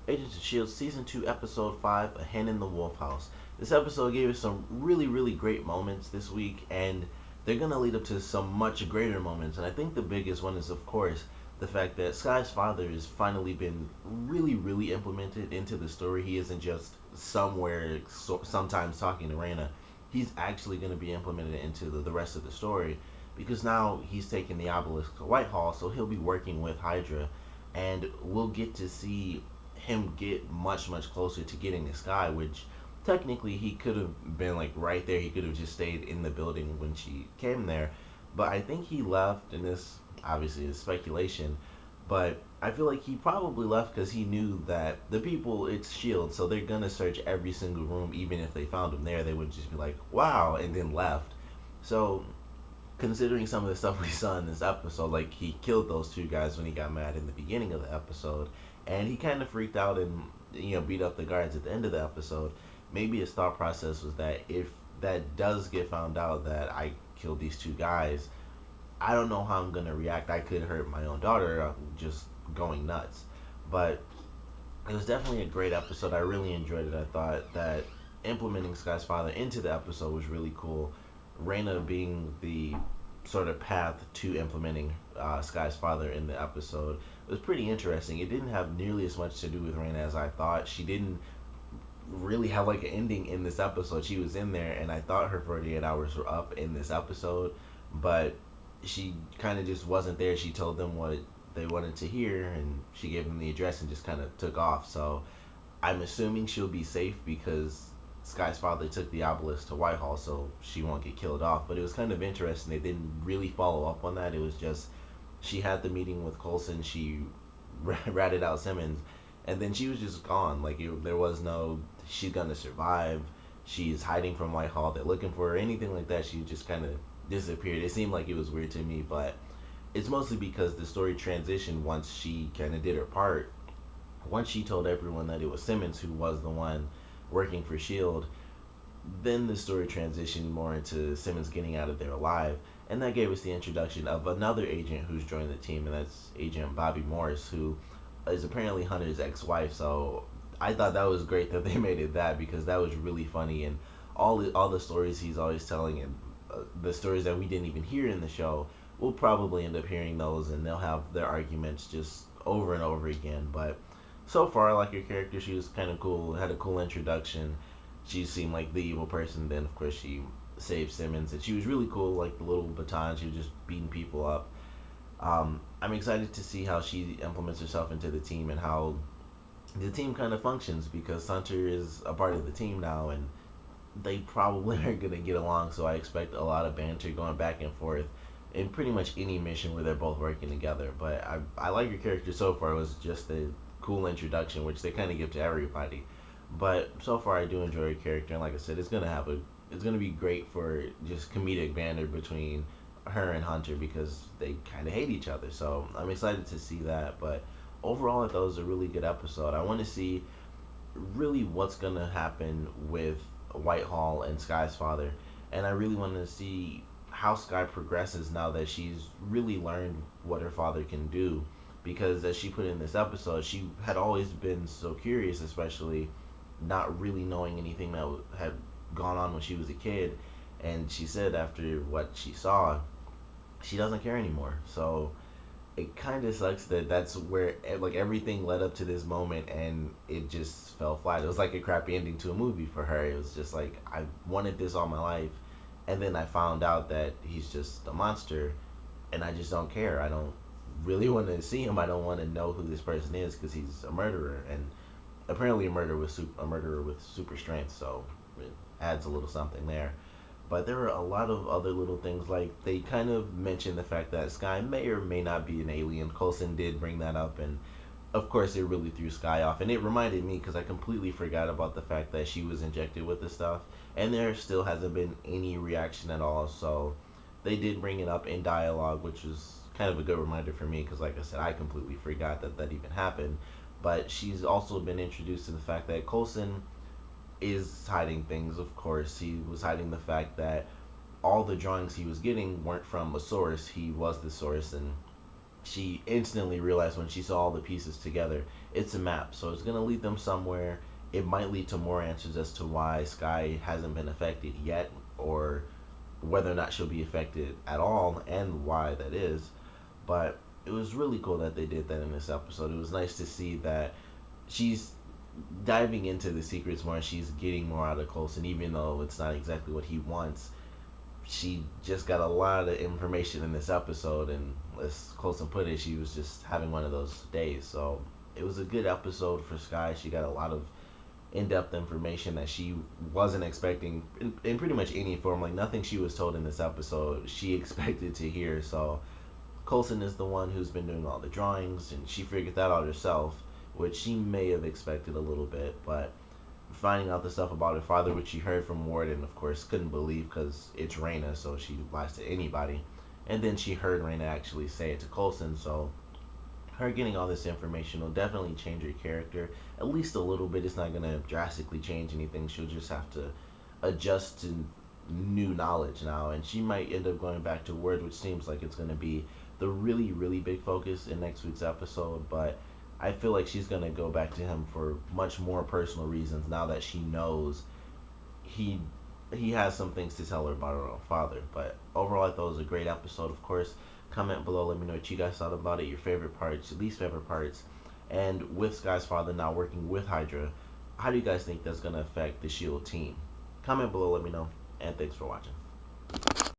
Agents of S.H.I.E.L.D. Season 2, Episode 5, A Hen in the Wolf House. This episode gave us some really, really great moments this week, and they're going to lead up to some much greater moments. And I think the biggest one is, of course, the fact that Skye's father has finally been really, really implemented into the story. He isn't just somewhere, sometimes talking to Raina. He's actually going to be implemented into the rest of the story because now he's taking the obelisk to Whitehall, so he'll be working with Hydra, and we'll get to see him get much much closer to getting to Skye, which technically he could have been like right there. He could have just stayed in the building when she came there, but I think he left, and this obviously is speculation, but I feel like he probably left because he knew that the people, it's Shield, so they're gonna search every single room. Even if they found him there, they would just be like, "Wow," and then left. So considering some of the stuff we saw in this episode, like he killed those two guys when he got mad in the beginning of the episode, and he kind of freaked out and beat up the guards at the end of the episode. Maybe his thought process was that if that does get found out that I killed these two guys, I don't know how I'm gonna react. I could hurt my own daughter just going nuts. But it was definitely a great episode. I really enjoyed it. I thought that implementing Sky's father into the episode was really cool. Raina being the sort of path to implementing Sky's father in the episode was pretty interesting. It didn't have nearly as much to do with Raina as I thought. She didn't really have like an ending in this episode. She was in there, and I thought her 48 hours were up in this episode, but she kind of just wasn't there. She told them what they wanted to hear, and she gave them the address and just kind of took off. So I'm assuming she'll be safe because Sky's father took the obelisk to Whitehall, so she won't get killed off. But it was kind of interesting. They didn't really follow up on that. It was just she had the meeting with Coulson. She ratted out Simmons, and then she was just gone. Like there was no she's gonna survive. She's hiding from Whitehall. They're looking for her. Anything like that. She just kind of disappeared. It seemed like it was weird to me, but it's mostly because the story transitioned once she kind of did her part. Once she told everyone that it was Simmons who was the one working for S.H.I.E.L.D., then the story transitioned more into Simmons getting out of there alive. And that gave us the introduction of another agent who's joined the team, and that's Agent Bobby Morris, who is apparently Hunter's ex-wife. So I thought that was great that they made it that, because that was really funny. And all the stories he's always telling, and the stories that we didn't even hear in the show, we'll probably end up hearing those, and they'll have their arguments just over and over again. But so far, I like her character. She was kind of cool, had a cool introduction. She seemed like the evil person. Then, of course, she saved Simmons, and she was really cool. Like the little baton, she was just beating people up. I'm excited to see how she implements herself into the team and how the team kind of functions, because Hunter is a part of the team now, and they probably are gonna get along. So I expect a lot of banter going back and forth in pretty much any mission where they're both working together. But I like your character so far. It was just a cool introduction, which they kind of give to everybody. But so far, I do enjoy your character, and like I said, it's gonna be great for just comedic banter between her and Hunter, because they kind of hate each other. So I'm excited to see that. But overall, I thought it was a really good episode. I want to see really what's gonna happen with Whitehall and Skye's father, and I really want to see how Skye progresses now that she's really learned what her father can do. Because as she put in this episode, she had always been so curious, especially not really knowing anything that had gone on when she was a kid. And she said after what she saw, she doesn't care anymore. So it kind of sucks that that's where like everything led up to this moment, and it just fell flat. It was like a crappy ending to a movie for her. It was just like, I wanted this all my life, and then I found out that he's just a monster, and I just don't care. I don't really want to see him. I don't want to know who this person is, because he's a murderer, and apparently a murderer with super strength. So it adds a little something there. But there were a lot of other little things, like they kind of mentioned the fact that Skye may or may not be an alien. Coulson did bring that up, and of course it really threw Skye off. And it reminded me, because I completely forgot about the fact that she was injected with this stuff, and there still hasn't been any reaction at all. So they did bring it up in dialogue, which was kind of a good reminder for me, because like I said, I completely forgot that that even happened. But she's also been introduced to the fact that Coulson is hiding things. Of course, he was hiding the fact that all the drawings he was getting weren't from a source. He was the source, and she instantly realized when she saw all the pieces together, it's a map. So it's going to lead them somewhere. It might lead to more answers as to why Skye hasn't been affected yet, or whether or not she'll be affected at all, and why that is. But it was really cool that they did that in this episode. It was nice to see that she's diving into the secrets more, and she's getting more out of Coulson, even though it's not exactly what he wants. She just got a lot of information in this episode, and as Coulson put it, she was just having one of those days. So it was a good episode for Skye. She got a lot of in-depth information that she wasn't expecting in pretty much any form. Like, nothing she was told in this episode she expected to hear. So Coulson is the one who's been doing all the drawings, and she figured that out herself, which she may have expected a little bit. But finding out the stuff about her father, which she heard from Ward, and of course couldn't believe because it's Raina, so she lies to anybody. And then she heard Raina actually say it to Coulson, so her getting all this information will definitely change her character, at least a little bit. It's not going to drastically change anything. She'll just have to adjust to new knowledge now, and she might end up going back to Word, which seems like it's going to be the really, really big focus in next week's episode. But I feel like she's going to go back to him for much more personal reasons now that she knows he he has some things to tell her about her own father. But overall, I thought it was a great episode. Of course, comment below, let me know what you guys thought about it, your favorite parts, your least favorite parts. And with Skye's father now working with Hydra, how do you guys think that's going to affect the S.H.I.E.L.D. team? Comment below, let me know, and thanks for watching.